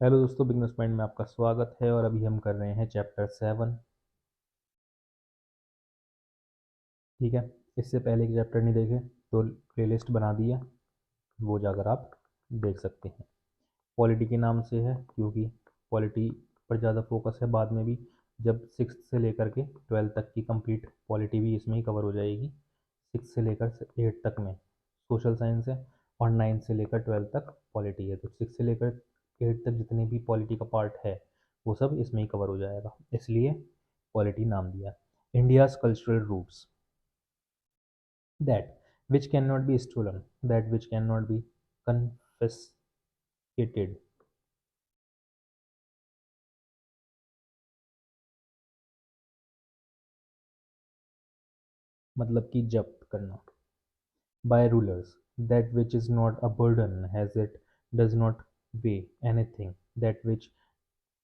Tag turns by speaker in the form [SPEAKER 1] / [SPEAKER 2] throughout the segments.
[SPEAKER 1] Hello दोस्तों, beginners mind में आपका स्वागत है। और अभी हम कर रहे हैं चैप्टर 7। ठीक है। इससे पहले एक चैप्टर नहीं देखे तो प्लेलिस्ट बना दिया, वो जाकर आप देख सकते हैं। पॉलिटी के नाम से है क्योंकि पॉलिटी पर ज़्यादा फोकस है। बाद में भी जब 6th से लेकर के 12th तक की कंप्लीट पॉलिटी भी इसमें ही कवर हो जाएगी। 6 से लेकर 8 तक में सोशल साइंस है और 9 से लेकर 12 तक पॉलिटी है। तो 6 से लेकर 8 तक जितने भी पॉलिटी का पार्ट है वो सब इसमें ही कवर हो जाएगा, इसलिए पॉलिटी नाम दिया। India's cultural roots, that which can not be stolen, that which can not be confiscated, मतलब कि जब्त करना। By rulers, that which is not a burden, as it does not weigh anything, that which,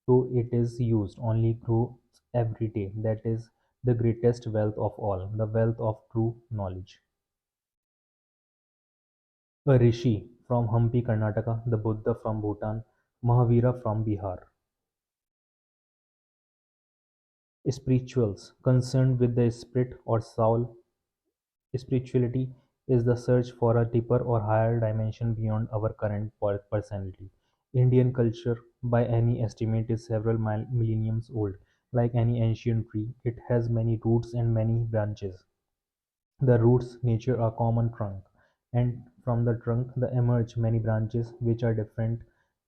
[SPEAKER 1] though it is used, only grows every day, that is the greatest wealth of all, the wealth of true knowledge. A rishi from Hampi, Karnataka, the Buddha from Bhutan, Mahavira from Bihar. Spirituals concerned with the spirit or soul. Spirituality is the search for a deeper or higher dimension beyond our current personality. Indian culture, by any estimate, is several millenniums old. Like any ancient tree, it has many roots and many branches. The roots nature a common trunk, and from the trunk there emerge many branches which are different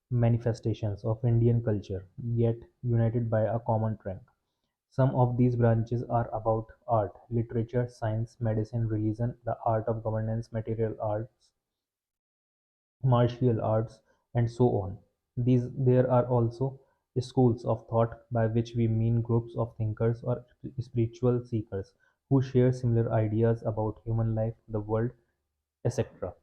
[SPEAKER 1] manifestations of Indian culture, yet united by a common trunk. Some of these branches are about art, literature, science, medicine, religion, the art of governance, material arts, martial arts, and so on. There are also schools of thought, by which we mean groups of thinkers or spiritual seekers who share similar ideas about human life, the world, etc.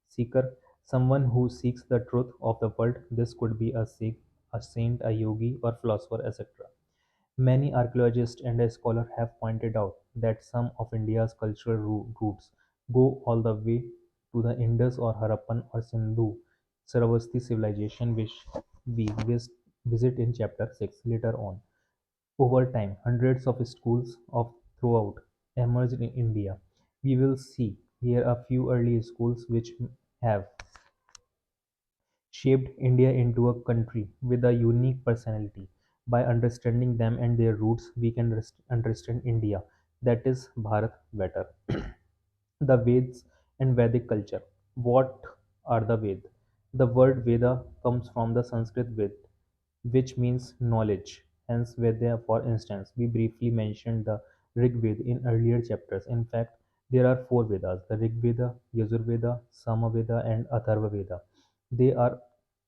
[SPEAKER 1] Seeker, someone who seeks the truth of the world. This could be a Sikh, a saint, a yogi, or philosopher, etc. Many archaeologists and scholars have pointed out that some of India's cultural roots go all the way to the Indus or Harappan or Sindhu Sravasti civilization, which we visit in chapter 6 later on. Over time, hundreds of schools of throughout emerged in India. We will see here a few early schools which have shaped India into a country with a unique personality. By understanding them and their roots, we can understand India, that is Bharat, better. The Vedas and Vedic culture. What are the Vedas? The word Veda comes from the Sanskrit Ved, which means knowledge. Hence, Veda, for instance, we briefly mentioned the Rig Veda in earlier chapters. In fact, there are four Vedas: the Rig Veda, Yajurveda, Samaveda, and Atharva Veda. They are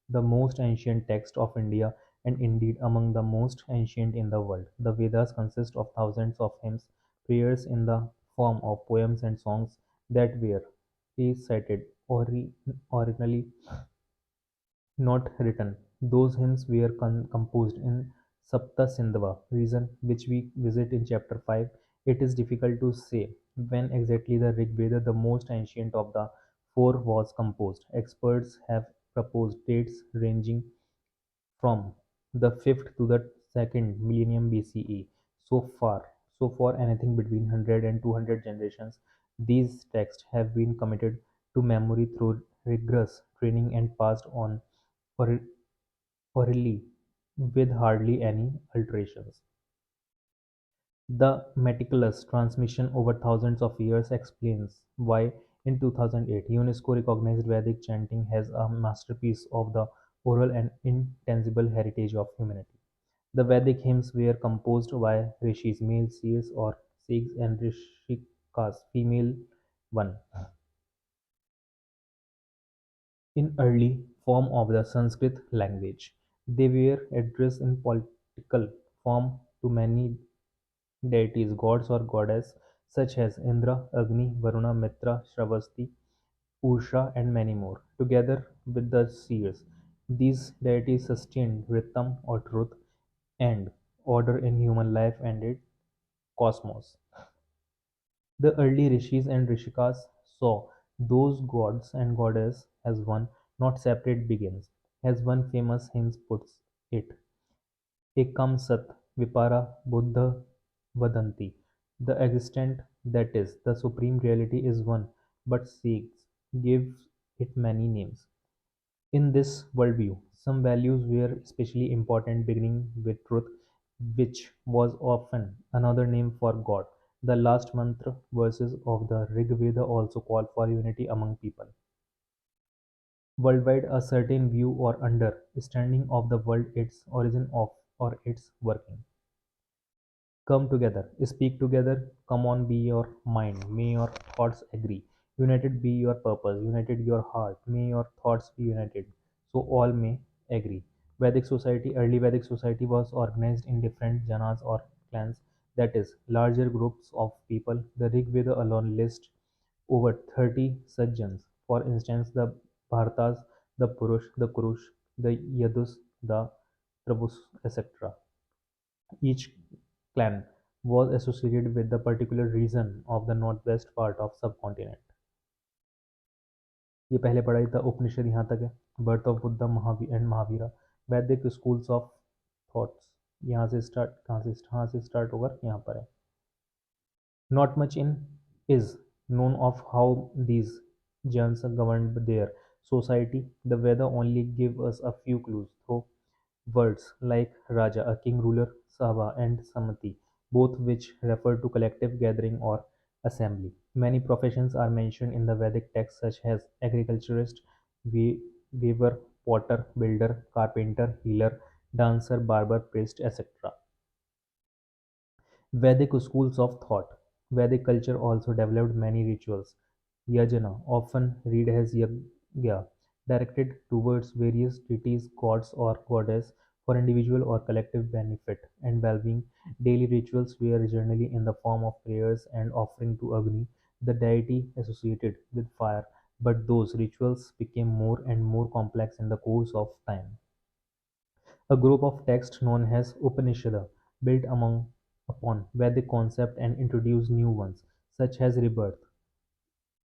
[SPEAKER 1] the most ancient text of India and indeed among the most ancient in the world. The Vedas consist of thousands of hymns, prayers in the form of poems and songs that were recited originally not written. Those hymns were composed in Sapta Sindhava region, which we visit in chapter 5. It is difficult to say when exactly the Rig Veda, the most ancient of the four, was composed. Experts have proposed dates ranging from the 5th to the 2nd millennium BCE. So far anything between 100 and 200 generations, these texts have been committed to memory through rigorous training and passed on orally with hardly any alterations. The meticulous transmission over thousands of years explains why in 2008 UNESCO recognized Vedic chanting as a masterpiece of the oral and intangible heritage of humanity. The Vedic hymns were composed by rishis, male seers or Sikhs, and rishikas, female one, in early form of the Sanskrit language. They were addressed in political form to many deities, gods or goddesses such as Indra, Agni, Varuna, Mitra, Shravasti, Usha, and many more. Together with the seers, these deities sustained rhythm or truth and order in human life and its cosmos. The early rishis and rishikas saw those gods and goddesses as one, not separate beings. As one famous hymn puts it, Ekam Sat Vipara Buddha Vadanti. The existent, that is, the supreme reality is one, but Sikhs give it many names. In this worldview, some values were especially important, beginning with truth, which was often another name for God. The last mantra verses of the Rig Veda also call for unity among people. Worldwide, a certain view or understanding of the world, its origin of or its working. Come together, speak together, come on, be your mind, may your thoughts agree. United be your purpose, united your heart, may your thoughts be united, so all may agree. Early Vedic society was organized in different janas or clans, that is, larger groups of people. The Rig Veda alone lists over 30 such jans. For instance, the Bhartas, the Purush, the Kurush, the Yadus, the Prabhus, etc. Each clan was associated with the particular region of the northwest part of subcontinent. ये पहले पढ़ाई था उपनिषद यहाँ तक है. Birth of Buddha Mahavir and Mahavira. वैदिक schools of thoughts यहाँ से स्टार्ट कहाँ से स्टार्ट होगा यहाँ पर है. Not much in is known of how these Jains governed their society. The Veda only give us a few clues through words like Raja, a king ruler, Sabha, and Samati, both which refer to collective gathering or assembly. Many professions are mentioned in the Vedic texts, such as agriculturist, weaver, potter, builder, carpenter, healer, dancer, barber, priest, etc. Vedic schools of thought. Vedic culture also developed many rituals. Yajna, often read as yagya, directed towards various deities, gods, or goddess for individual or collective benefit and well-being. Daily rituals were generally in the form of prayers and offering to Agni, the deity associated with fire, but those rituals became more and more complex in the course of time. A group of texts known as Upanishads built upon Vedic concepts and introduced new ones, such as rebirth,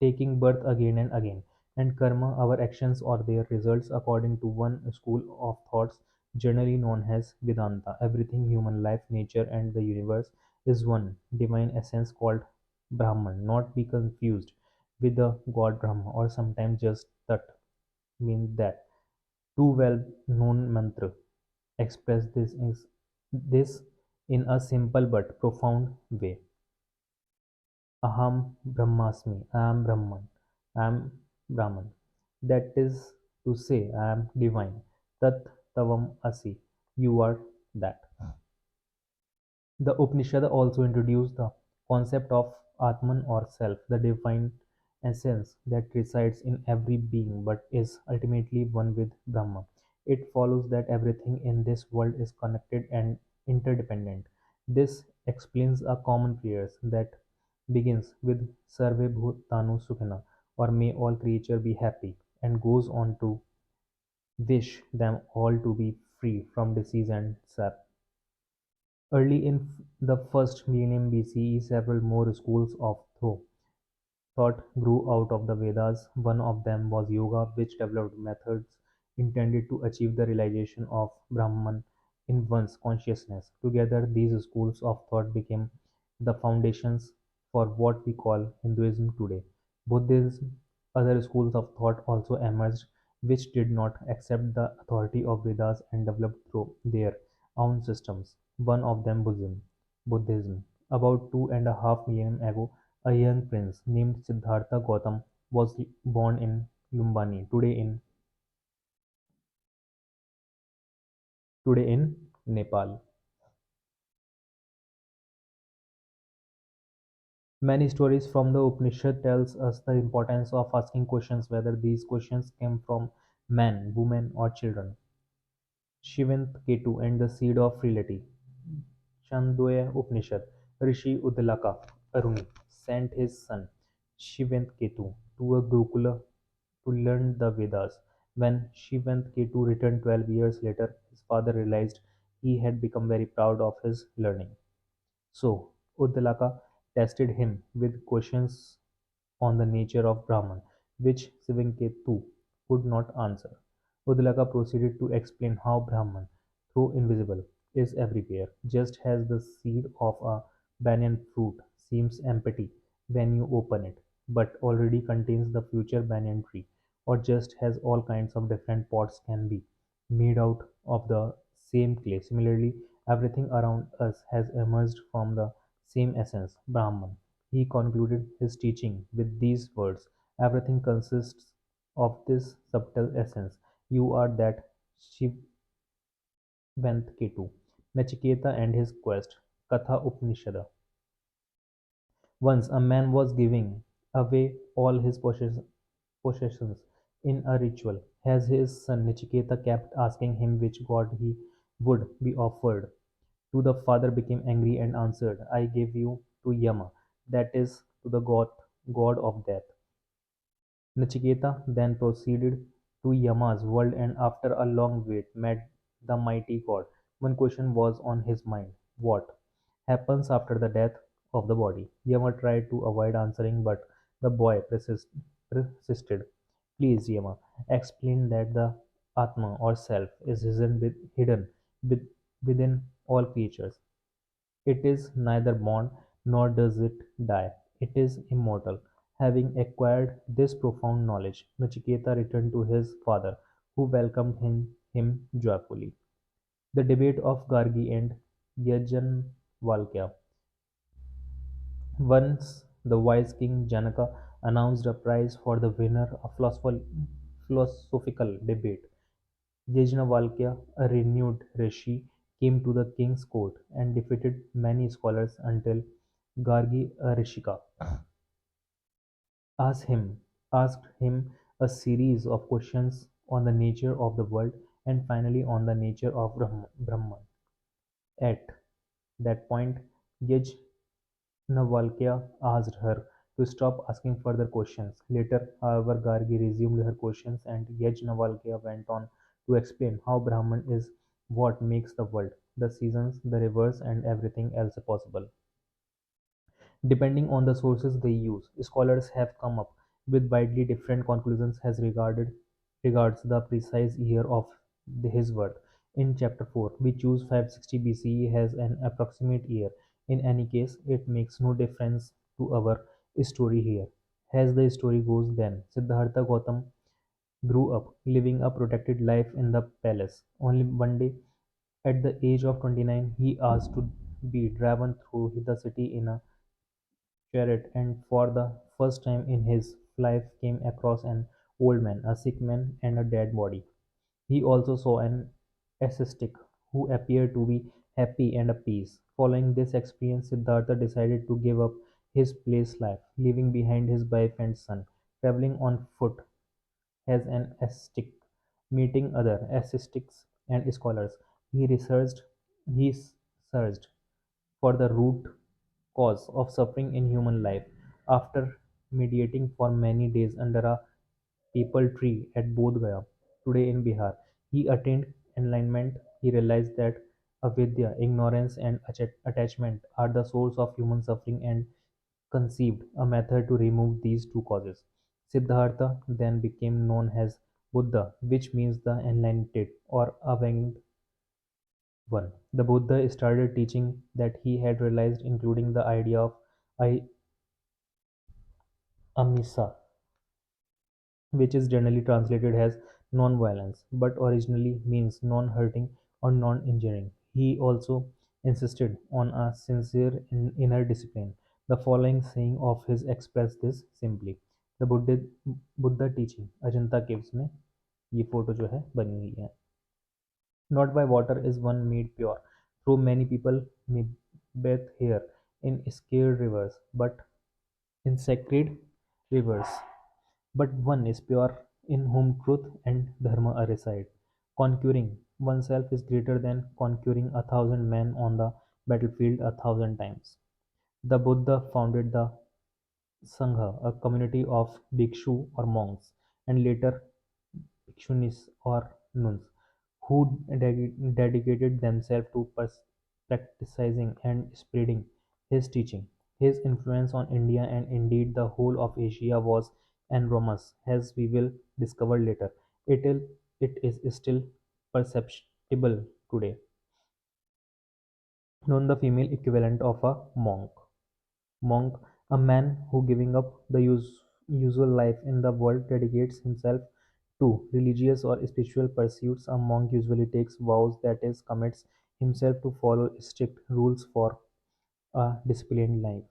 [SPEAKER 1] taking birth again and again, and karma, our actions or their results, according to one school of thoughts generally known as Vedanta. Everything, human life, nature, and the universe, is one divine essence called Brahman, not be confused with the god Brahma, or sometimes just Tat, means that. Two well-known mantra express this in a simple but profound way. Aham Brahmasmi, I am Brahman, I am Brahman. That is to say, I am divine. Tat Tavam Asi, you are that. The Upanishad also introduced the concept of Atman or self, the divine essence that resides in every being but is ultimately one with Brahma. It follows that everything in this world is connected and interdependent. This explains a common prayer that begins with Sarve Bhutanu Sukhina, or may all creatures be happy, and goes on to wish them all to be free from disease and sorrow. Early in the first millennium BCE, several more schools of thought grew out of the Vedas. One of them was yoga, which developed methods intended to achieve the realization of Brahman in one's consciousness. Together, these schools of thought became the foundations for what we call Hinduism today. Buddhism, other schools of thought also emerged, which did not accept the authority of Vedas and developed through their own systems. One of them Buddhism. About 2.5 million ago, a young prince named Siddhartha Gautam was born in Lumbini, today in Nepal. Many stories from the Upanishad tells us the importance of asking questions, whether these questions came from men, women, or children. Ketu and the seed of reality. Chandogya Upanishad, Rishi Udalaka Aruni sent his son Ketu to a Gurukula to learn the Vedas. When Ketu returned 12 years later, his father realized he had become very proud of his learning. So, Uddalaka tested him with questions on the nature of Brahman, which Ketu could not answer. Udalaka proceeded to explain how Brahman, though invisible, is everywhere, just as the seed of a banyan fruit seems empty when you open it, but already contains the future banyan tree, or just as all kinds of different pots can be made out of the same clay. Similarly, everything around us has emerged from the same essence, Brahman. He concluded his teaching with these words: everything consists of this subtle essence. You are that Shivanketu. Nachiketa and his quest. Katha Upanishad. Once a man was giving away all his possessions in a ritual. As his son Nachiketa kept asking him which god he would be offered to, the father became angry and answered, I gave you to Yama, that is, to the god of death. Nachiketa then proceeded to Yama's world and after a long wait met the mighty god. One question was on his mind: what happens after the death of the body? Yama tried to avoid answering, but the boy persisted. Please, Yama, explain that the Atma or self is hidden within all creatures. It is neither born nor does it die. It is immortal. Having acquired this profound knowledge, Nachiketa returned to his father, who welcomed him joyfully. The debate of Gargi and Yajnavalkya. Once the wise king Janaka announced a prize for the winner of philosophical debate. Yajnavalkya, a renowned rishi, came to the king's court and defeated many scholars until Gargi, a rishika, asked him a series of questions on the nature of the world and finally on the nature of Brahman. At that point, Yajnavalkya asked her to stop asking further questions. Later, however, Gargi resumed her questions and Yajnavalkya went on to explain how Brahman is what makes the world, the seasons, the rivers, and everything else possible. Depending on the sources they use, scholars have come up with widely different conclusions as regards the precise year of his birth. In chapter 4, we choose 560 BCE as an approximate year. In any case, it makes no difference to our story here. As the story goes, then Siddhartha Gautam grew up, living a protected life in the palace. Only one day, at the age of 29, he asked to be driven through the city in a chariot, and for the first time in his life came across an old man, a sick man, and a dead body. He also saw an ascetic who appeared to be happy and at peace. Following this experience, Siddhartha decided to give up his place life, leaving behind his wife and son, traveling on foot as an ascetic, meeting other ascetics and scholars. He researched, he searched for the root cause of suffering in human life. After meditating for many days under a peepal tree at Bodh Gaya, today in Bihar, he attained enlightenment. He realized that avidya, ignorance, and attachment are the source of human suffering and conceived a method to remove these two causes. Siddhartha then became known as Buddha, which means the enlightened or awakened one. The Buddha started teaching that he had realized, including the idea of ahimsa, which is generally translated as non-violence, but originally means non-hurting or non-injuring. He also insisted on a sincere inner discipline. The following saying of his express this simply: the Buddha teaching Ajanta caves में ये photo जो है बनी हुई है. Not by water is one made pure, though many people may bathe here in sacred rivers, but in sacred rivers. But one is pure in whom truth and dharma are reside. Conquering oneself is greater than conquering 1,000 men on the battlefield 1,000 times. The Buddha founded the Sangha, a community of bhikshu or monks, and later bhikshunis or nuns, who dedicated themselves to practicing and spreading his teaching. His influence on India and indeed the whole of Asia was enormous, as we will discover later. It, it is still perceptible today. Known the female equivalent of a monk. Monk, a man who giving up the usual life in the world dedicates himself to religious or spiritual pursuits. A monk usually takes vows, that is, commits himself to follow strict rules for a disciplined life.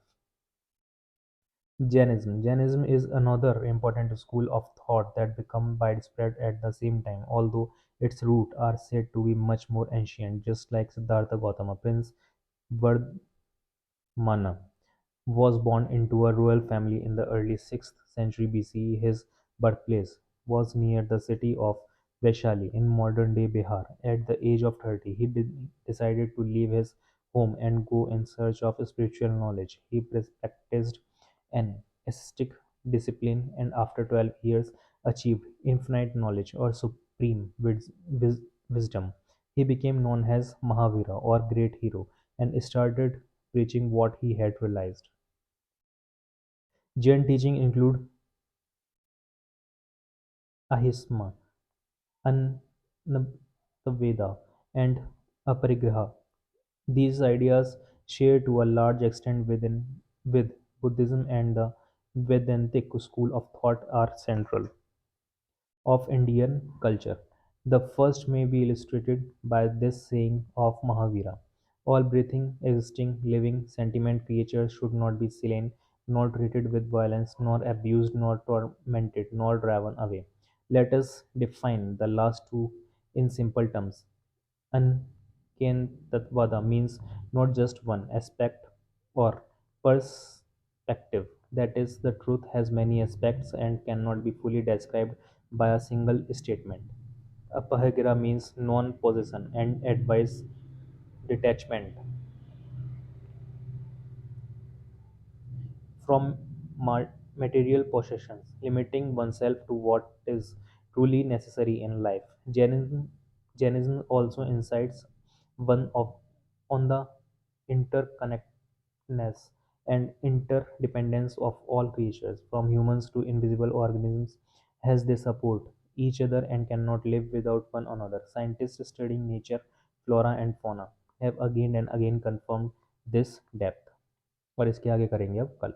[SPEAKER 1] Jainism is another important school of thought that became widespread at the same time, although its roots are said to be much more ancient, just like Siddhartha Gautama, Prince Vardhmana was born into a royal family in the early 6th century BCE. His birthplace was near the city of Vaishali in modern-day Bihar. At the age of 30, he decided to leave his home and go in search of spiritual knowledge. He practiced an ascetic discipline and after 12 years achieved infinite knowledge or supreme wisdom. He became known as Mahavira or Great Hero and started preaching what he had realized. Jain teaching include ahisma, anantaveda, and aparigraha. These ideas share to a large extent with Buddhism and the Vedantic school of thought are central of Indian culture. The first may be illustrated by this saying of Mahavira: all breathing, existing, living, sentient creatures should not be slain, nor treated with violence, nor abused, nor tormented, nor driven away. Let us define the last two in simple terms. Ankentattvada means not just one aspect or perspective. That is, the truth has many aspects and cannot be fully described by a single statement. Apahagira means non-possession and advice detachment from material possessions, limiting oneself to what is truly necessary in life. Jainism also incites one of on the interconnectedness and interdependence of all creatures, from humans to invisible organisms, as they support each other and cannot live without one another. Scientists studying nature, flora and fauna have again and again confirmed this depth. और इसके आगे करेंगे अब कल.